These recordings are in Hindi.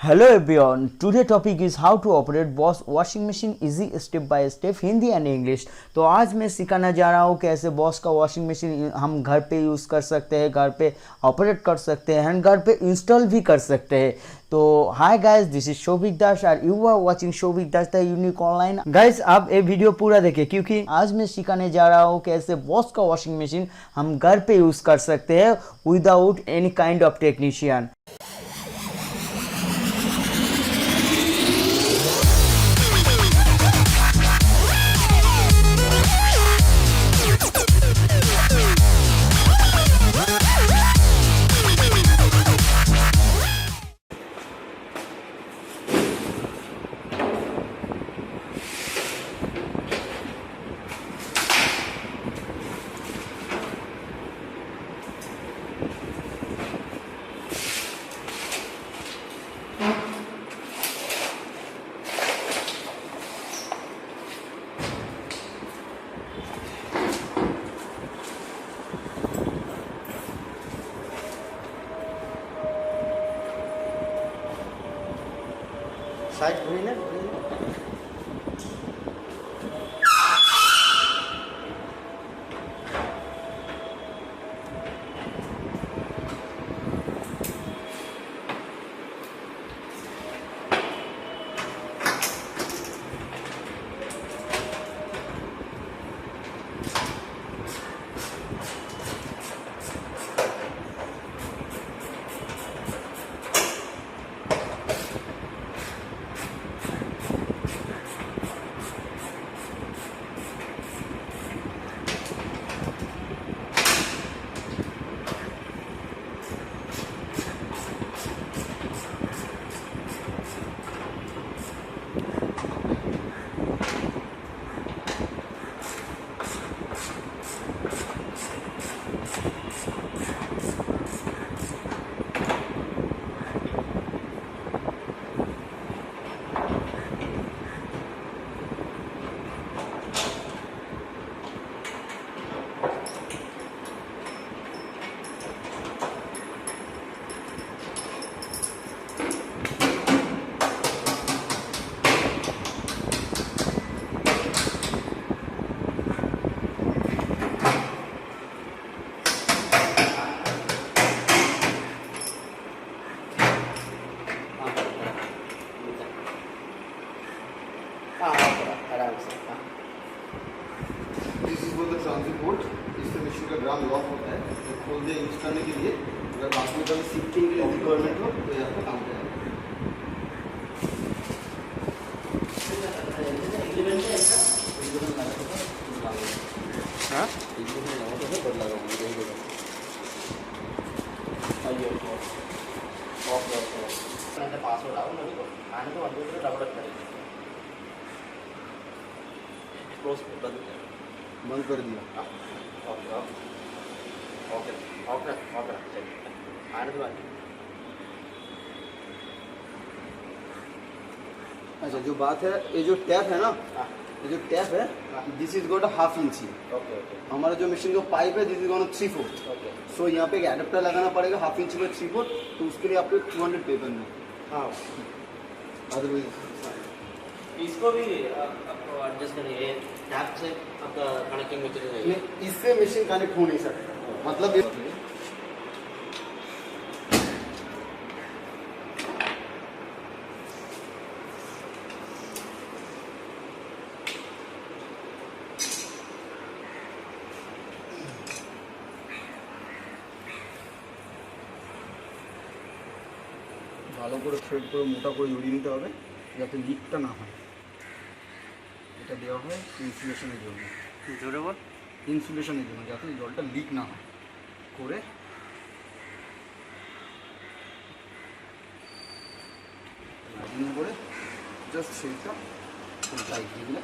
Hello everyone, today topic is how to operate Bosch washing machine easy step by step Hindi and English. तो आज मैं सिखाना जा रहा हूँ कैसे बॉस का वॉशिंग मशीन हम घर पे यूज़ कर सकते हैं, घर पे ऑपरेट कर सकते हैं एंड घर पे इंस्टॉल भी कर सकते हैं। तो hi guys, this is Shobhik Das और you are watching Shobhik Das the unique online. Guys आप ये वीडियो पूरा देखें क्योंकि आज मैं सिखाने जा रहा हूँ कैसे बॉस का वॉशिंग मशीन हम घर पे यूज़ कर सकते हैं without any kind of technician. Side घूरी ना आराम से। This is for the transit board. इससे मशीन का ड्राम लॉक होता है, तो खोल दिया यूज करने के लिए। अगर बाथरूम का शिफ्टिंग के लिए रिक्वायरमेंट हो तो यहाँ पर काम करेगा। पासवर्ड आओ मेरे को आने को अंदर से डबल करेंगे। बंद कर दिया। ओके ओके ओके ओके चलिए आने दो आगे। अच्छा, जो बात है, ये जो टैप है ना, ये जो टैप है, this is got half inch. Okay okay हमारा जो मशीन का पाइप है, this is got 3/4। Okay so यहाँ पे एक एडेप्टर लगाना पड़ेगा हाफ इंच में 3/4, तो उसके लिए आपको 200 पे करना है। हाँ, अदरवाइज इसको भी आपको एडजस्ट करिए टैप से आपका कनेक्टिंग मटेरियल है। इससे मशीन कनेक्ट हो नहीं सकता। मतलब ये ভালো করে থ্রেড করে মোটা করে জড়িয়ে নিতে হবে যাতে লিকটা না হয়। এটা দেওয়া হয় ইনসুলেশনের জন্য, জোরে বল। ইনসুলেশনের জন্য যাতে জলটা লিক না হয় করে লাগিয়ে করে জাস্ট সেইটা টাইট দিয়ে দিলে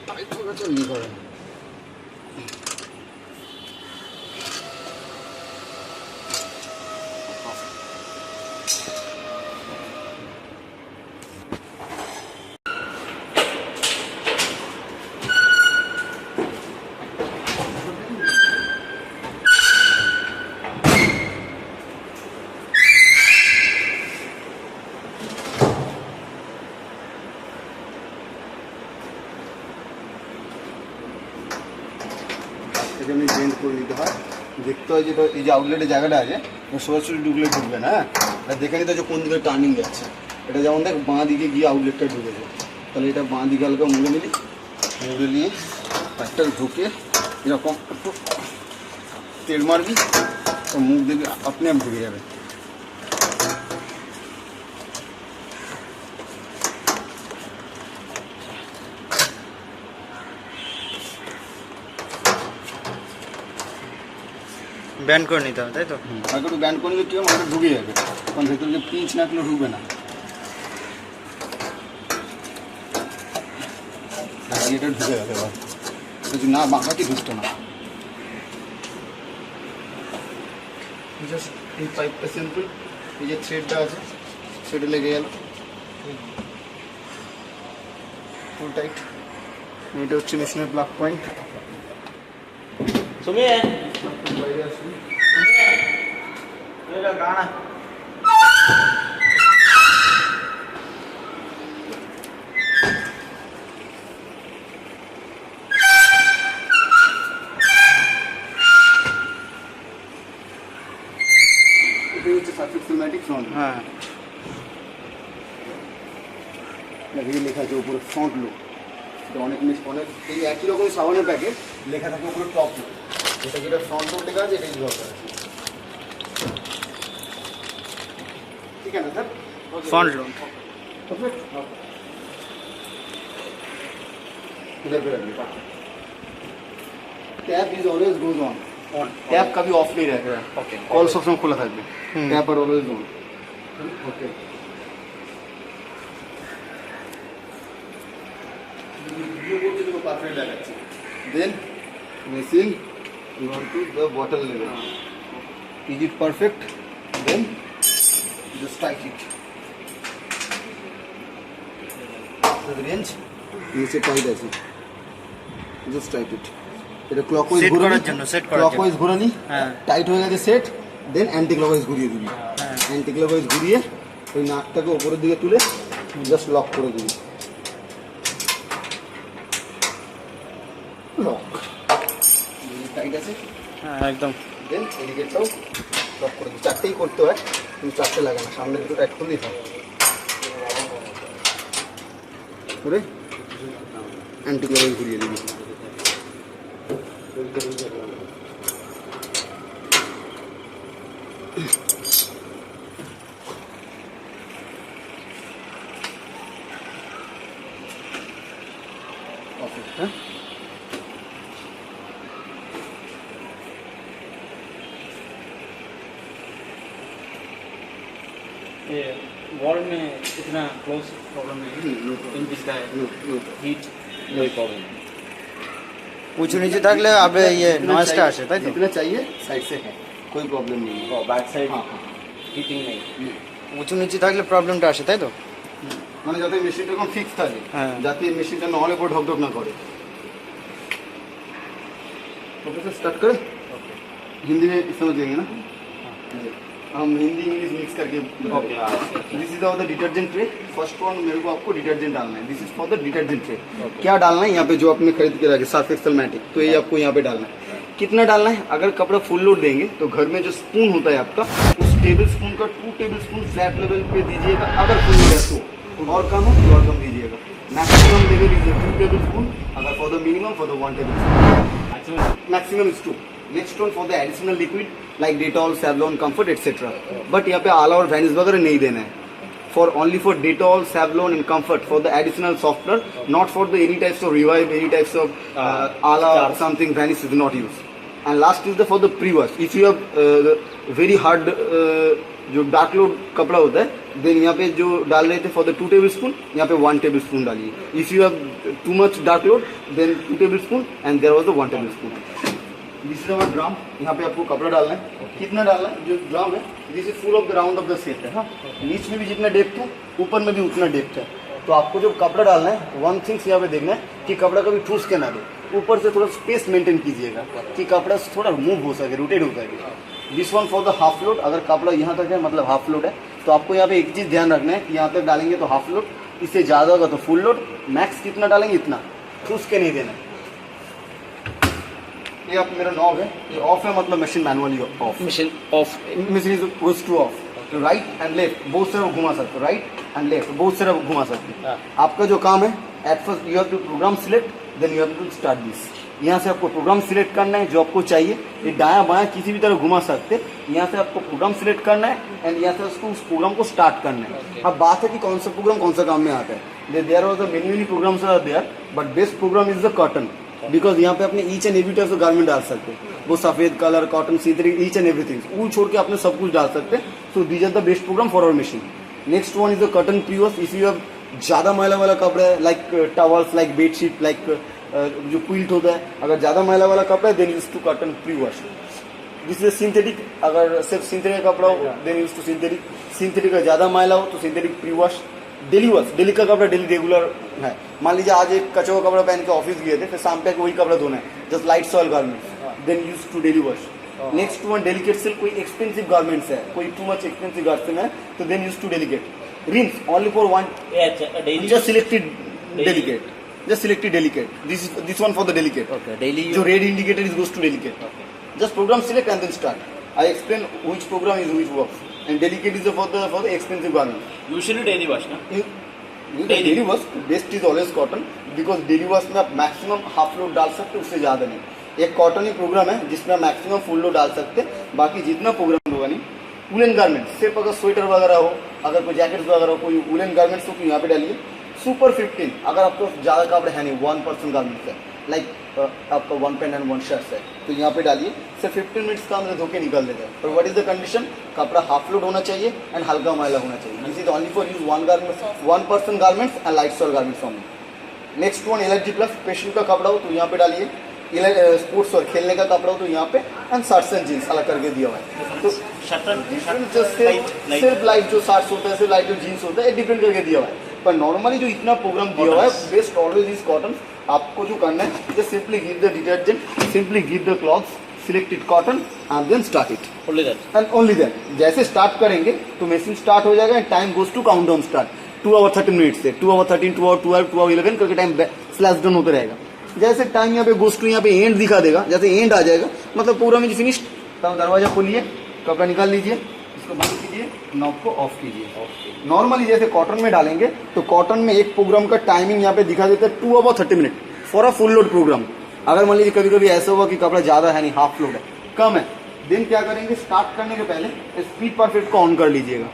টাইট করে করেন। করে নিতে হয়, দেখতে হয় যেটা এই যে আউটলেটের জায়গাটা আছে সরাসরি ঢুকলে ঢুকবে না, হ্যাঁ, এটা দেখে নিতে হয় যে কোন দিকে টার্নিং যাচ্ছে। এটা যেমন দেখ বাঁ দিকে গিয়ে আউটলেটটা ঢুকেছে, তাহলে এটা বাঁ দিকে হালকা মুড়ে নিলি, মুড়ে নিয়ে একটা ঢুকে এরকম একটু তেল মারবি, তো মুখ দেখবি আপনি আপ ঢুকে যাবে। ব্যান্ড করে নিতে হবে, তাই তো? আর একটু ব্যান্ড করলে কি হবে, ঢুকে যাবে, কারণ ভেতরে যে পিঞ্চ না করলে ঢুকবে না। এটা ঢুকে যাবে এবার, যদি না বাঁকাতে ঢুকতো না। জাস্ট এই পাইপটা সিম্পল, এই যে থ্রেডটা আছে থ্রেডে লেগে গেল ফুল টাইট। এটা হচ্ছে মেশিনের প্লাগ পয়েন্ট। सुमिए বাইরে আসুন। मेरा गाना এটা হচ্ছে সার্ফেক্স সিনেম্যাটিক ফ্রন্ট। हाँ এই লেখা আছে উপরে ফ্রন্ট লুক। এটা অনেক অনেক এই একই রকম সাবানের প্যাকেট লেখা থাকে উপরে টপ লুক। এটা যেটা ফ্রন্ট লুক লেখা আছে এটাই দরকার আছে। ঠিক আছে স্যার, फ्रंट लोड परफेक्ट। इधर पे रखिए। Tap is always goes on, tap कभी ऑफ नहीं रहेगा। ओके कॉल सब समय खुला থাকবে, टैप আর অলওয়েজ অন। ওকে, ভিডিও করতে তো পারফেক্ট লাগাচ্ছে। Then machine you want to the bottle level, is it perfect, then just tight it, the range নিচে টাইট আছে, just tight it। এটা ক্লকওয়াইজ Set ঘোরানি, করার জন্য, set করার ক্লকওয়াইজ ঘোরানি, হ্যাঁ। টাইট হয়ে গেছে সেট, দেন অ্যান্টি ক্লকওয়াইজ ঘুরিয়ে দিবি। হ্যাঁ। অ্যান্টি ক্লকওয়াইজ ঘুরিয়ে ওই নাকটাকে উপরের দিকে তুলে জাস্ট লক করে দিবি। লক টাইট আছে, हाँ एकदम দেন এদিকেটাও লক করে দিবি। চারটেই করতে হয়, তুমি চারটে লাগে না, সামনে দুটো টাইট করে দিতে হয় করে অ্যান্টি ক্লকওয়াইজ ঘুরিয়ে দিবি। হ্যাঁ, ये वॉल में इतना क्लोज प्रॉब्लम नहीं in this guy heat no problem উঁচু নিচে থাকলে আবে ইয়ে নয়েজটা আসে, তাই তো? जितना चाहिए साइड से है, कोई प्रॉब्लम नहीं है। ব্যাক সাইড हाँ, হিটিং নেই, উঁচু নিচে থাকলে প্রবলেমটা আসে, তাই তো? মানে যাতে মেশিনটা এখন ফিক্স থাকে, হ্যাঁ। যাতে মেশিনটা নহলে পর ঢকঢক না করে। ओके सर, स्टार्ट करें। हिंदी में समझ लेंगे ना, हम हिंदी इंग्लिश मिक्स करके this is the detergent tray. First one मेरे को आपको डिटर्जेंट डालना है, this is for the detergent tray. क्या डालना है यहाँ पे जो आपने खरीद के रखे सर्फ एक्सेल मैटिक, तो ये आपको यहाँ पे डालना है। कितना डालना है, अगर कपड़ा फुल लोड देंगे तो घर में जो स्पून होता है आपका, उस टेबल स्पून का 2 टेबल स्पून फ्लैट लेवल पे दीजिएगा, अगर फुल है तो, और कम हो तो और कम दीजिएगा। Maximum level is 2 tablespoon, अगर for the minimum for the 1 tablespoon, maximum is 2। Next one for the additional liquid like Dettol, Savlon, Comfort etcetera, but यहाँ पे आला और वैनिस वगैरह नहीं देना है। For only for Dettol, Savlon and Comfort for the additional software, not for the any types of Revive, any types of Ala something Vanish is not use. And last is the for the pre wash, if you have very hard जो डार्क लोड कपड़ा होता है, देन यहाँ पे जो डाल रहे थे फॉर द 2 टेबल स्पून, यहाँ पे 1 टेबल स्पून डालिए। If you have too much dark load, then 2 tablespoon and there was the 1 tablespoon. This is our drum, यहाँ पे आपको कपड़ा डालना है। कितना डालना है, जो ड्रम है this is full of the round of the set है। हाँ, नीच में भी जितना डेप्थ है ऊपर में भी उतना डेप्थ है। तो आपको जो कपड़ा डालना है, वन थिंग्स यहाँ पे देखना है कि कपड़ा कभी ठूस के ना दे, ऊपर से थोड़ा स्पेस मेंटेन कीजिएगा कि कपड़ा थोड़ा मूव हो सके, रोटेट हो सके। This one for the half load, अगर कपड़ा यहाँ तक है मतलब हाफ लोड है, तो आपको यहाँ पे एक चीज़ ध्यान रखना है कि यहाँ तक डालेंगे तो हाफ लोड, इससे ज़्यादा होगा तो फुल लोड, मैक्स कितना डालेंगे इतना, ठूस के नहीं देना है। ये आप मेरा नॉब है, ये ऑफ है मतलब machine manually of, machine of machine is goes two of, तो राइट एंड लेफ्ट बहुत सारा घुमा सकते हो, राइट एंड लेफ्ट बहुत सारा घुमा सकते हो। हाँ। आपका जो काम है at first you have to program select, then you have to start this. यहाँ से आपको प्रोग्राम सिलेक्ट करना है जो आपको चाहिए, ये दायां बायां किसी भी तरह घुमा सकते हैं। यहाँ से आपको प्रोग्राम सिलेक्ट करना है एंड यहाँ से उसको उस प्रोग्राम को स्टार्ट करना है। अब बात है कि कौन सा प्रोग्राम कौन सा काम में आता है। There are the many programmes are there, but best programme is the cotton, because यहाँ पे अपने each and every type of garment डाल सकते हैं, वो सफेद colour, cotton, synthetic, each and everything, wool छोड़ के अपने सब कुछ डाल सकते हैं। So these are the best programme for our machine. Next one is the cotton prewash. If you have ज्यादा मैला वाला कपड़ा है, like towels, like bedsheet, like जो क्विल्ट होता है, अगर ज्यादा मैला वाला कपड़ा है then use to cotton prewash. This is synthetic, अगर सिर्फ सिंथेटिक कपड़ा हो then use to synthetic. Synthetic का ज्यादा मैला हो तो synthetic prewash. Daily wash, daily का कपड़ा डेली रेगुलर है। मान लीजिए आज एक कच्चा हुआ कपड़ा पहन के ऑफिस गए थे, फिर शाम पे वही कपड़ा धोना है, just light soil garments, then use to daily wash. Next one delicate silk, कोई एक्सपेंसिव गारमेंट्स है, कोई टू मच एक्सपेंसिव गारमेंट है तो then use to delicate. Rinse only for one, daily just selected delicate, just selected delicate, this one for the delicate, okay daily जो red indicator is goes to delicate, just program select and then start. I explain which program is which works, and delicate is for the expensive garment. Usually daily wash ना Daily wash best is always cotton, because daily wash में आप मैक्सिमम हाफ लोड डाल सकते हैं, उससे ज्यादा नहीं। एक कॉटन ही प्रोग्राम है जिसमें आप मैक्सिमम फुल लोड डाल सकते हैं, बाकी जितना प्रोग्राम होगा नहीं। वुलन गारमेंट, सिर्फ अगर स्वेटर वगैरह हो, अगर कोई जैकेट्स वगैरह हो, कोई वुलन गारमेंट्स हो तो यहाँ पे डालिए। सुपर 15, अगर आपको ज्यादा कपड़े है नहीं, 1% गारमेंट्स है, लाइक आपका 1 पैंट एंड 1 शर्ट है तो यहाँ पे डालिए। सिर्फ 15 मिनट्स का अंदर धोके निकल देता है। पर व्हाट इज द कंडीशन, कपड़ा हाफ लोड होना चाहिए एंड हल्का मैला होना चाहिए। This is only for use 1% garments and light soil garments only. Next one allergy plus, special का कपड़ा हो तो यहाँ पे डालिए। स्पोर्ट्स और खेलने का कपड़ा हो तो यहाँ पे, एंड शर्ट्स एंड जीन्स अलग करके दिया हुआ है। तो सिर्फ लाइट जो शर्ट्स होता है, सिर्फ लाइट जो जीन्स होता है, डिपेंड करके दिया हुआ है। पर नॉर्मली जो इतना प्रोग्राम दिया हुआ है, बेस्ट ऑलवेज इज कॉटन। आपको जो करना है just simply give the detergent, simply give the clothes, selected cotton and then start it, only that and only then. जैसे स्टार्ट करेंगे तो मशीन स्टार्ट हो जाएगा and time goes to count down start 2 hour 13 minute से 2 आवर 13, 2 आवर 12, 2 आवर 11 करके टाइम स्लैश डाउन होता रहेगा। जैसे टाइम यहाँ पे गोज टू यहाँ पे एंड दिखा देगा, जैसे एंड आ जाएगा मतलब पूरा में फिनिश्ड, तब दरवाजा खोलिए, कपड़ा निकाल लीजिए, इसको बंद कीजिए, नॉब को ऑफ कीजिए। नॉर्मली जैसे कॉटन में डालेंगे तो कॉटन में एक प्रोग्राम का टाइमिंग यहाँ पे दिखा देता है 2 hour 30 minute for a full load program. अगर मान लीजिए कभी कभी ऐसा हुआ कि कपड़ा ज्यादा है नहीं, हाफ लोड है, कम है, देन क्या करेंगे, स्टार्ट करने के पहले स्पीड परफेक्ट को ऑन कर लीजिएगा।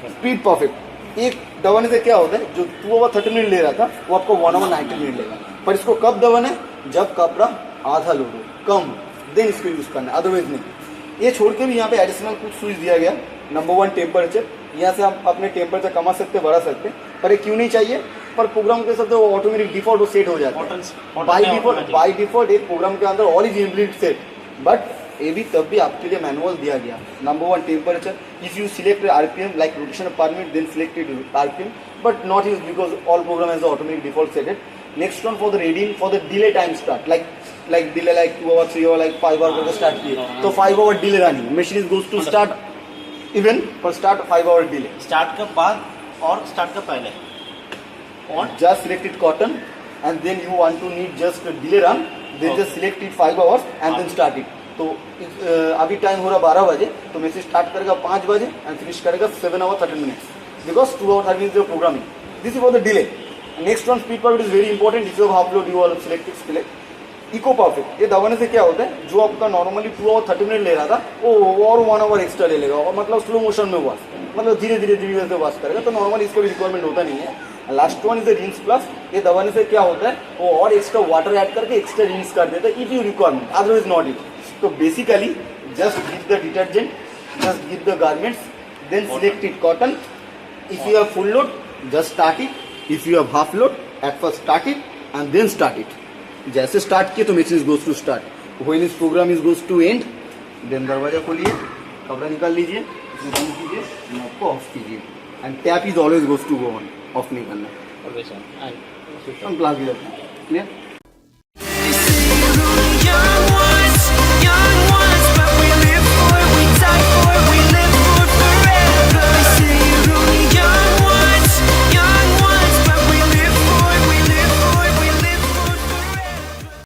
स्पीड परफेक्ट एक दबाने से क्या होता है, जो 2 आवर 30 मिनट ले रहा था वो आपको 1 आवर 90 मिनट लेगा। पर इसको कब दबाना है, जब कपड़ा आधा लोड हो, कम हो, देन इसको यूज करना है, अदरवाइज नहीं। ये छोड़ के भी यहाँ पे एडिशनल कुछ स्विच दिया गया। नंबर 1 टेम्परेचर, यहाँ से हम अपने टेम्परेचर कमा सकते, बढ़ा सकते, पर ये क्यों नहीं चाहिए, पर प्रोग्राम के साथ वो ऑटोमेटिक डिफॉल्ट वो सेट हो जाता है बाई डिफॉल्ट। एक प्रोग्राम के अंदर all is inbuilt set, but ये भी तब भी आपके लिए मैनुअल दिया गया। Number 1 temperature, if you select RPM like rotation per minute then selected RPM, but not use because all program has automatic default setted. Next one for the reading for the delay time start, like delay like 2 hour 3 hour like 5 hour करके स्टार्ट किए तो 5 hour delay running, machine is goes to start even for start 5 hour delay. Start का बाद और स्टार्ट का पहले on just selected cotton and then you want to need just a delay run, then just select it 5 hours and then start it। तो अभी टाइम हो रहा 12 बजे तो मैसेज स्टार्ट करेगा 5 बजे एंड फिनिश करेगा 7 hour 30 minutes, because 2 hour 30 minutes programming. This is for the delay. Next one speed perfect is very important. If you half load you are selected eco perfect. ये दबाने से क्या होता है, जो आपका नॉर्मली 2 आवर 30 मिनट ले रहा था वो और 1 आवर एक्स्ट्रा ले लेगा, और मतलब स्लो मोशन में वॉश, मतलब धीरे धीरे से वॉश करेगा। तो नॉर्मली इसका भी रिक्वायरमेंट होता नहीं है। Last one is the rinse plus. ये दबाने से क्या होता है, वो और एक्स्ट्रा वाटर ऐड करके एक्स्ट्रा रिंस कर देता है if you requirement, otherwise not it. तो basically just give the detergent, just give the garments, then select it cotton. If you have full load just start it, if you have half load at first start it and then start it. जैसे स्टार्ट किए तो machine goes to start, when this program is goes to end, then दरवाजा खोलिए, कपड़ा निकाल लीजिए, इसे बंद कीजिए, नॉब को ऑफ कीजिए, and tap is always goes to go on, off नहीं करना। Always on and clear.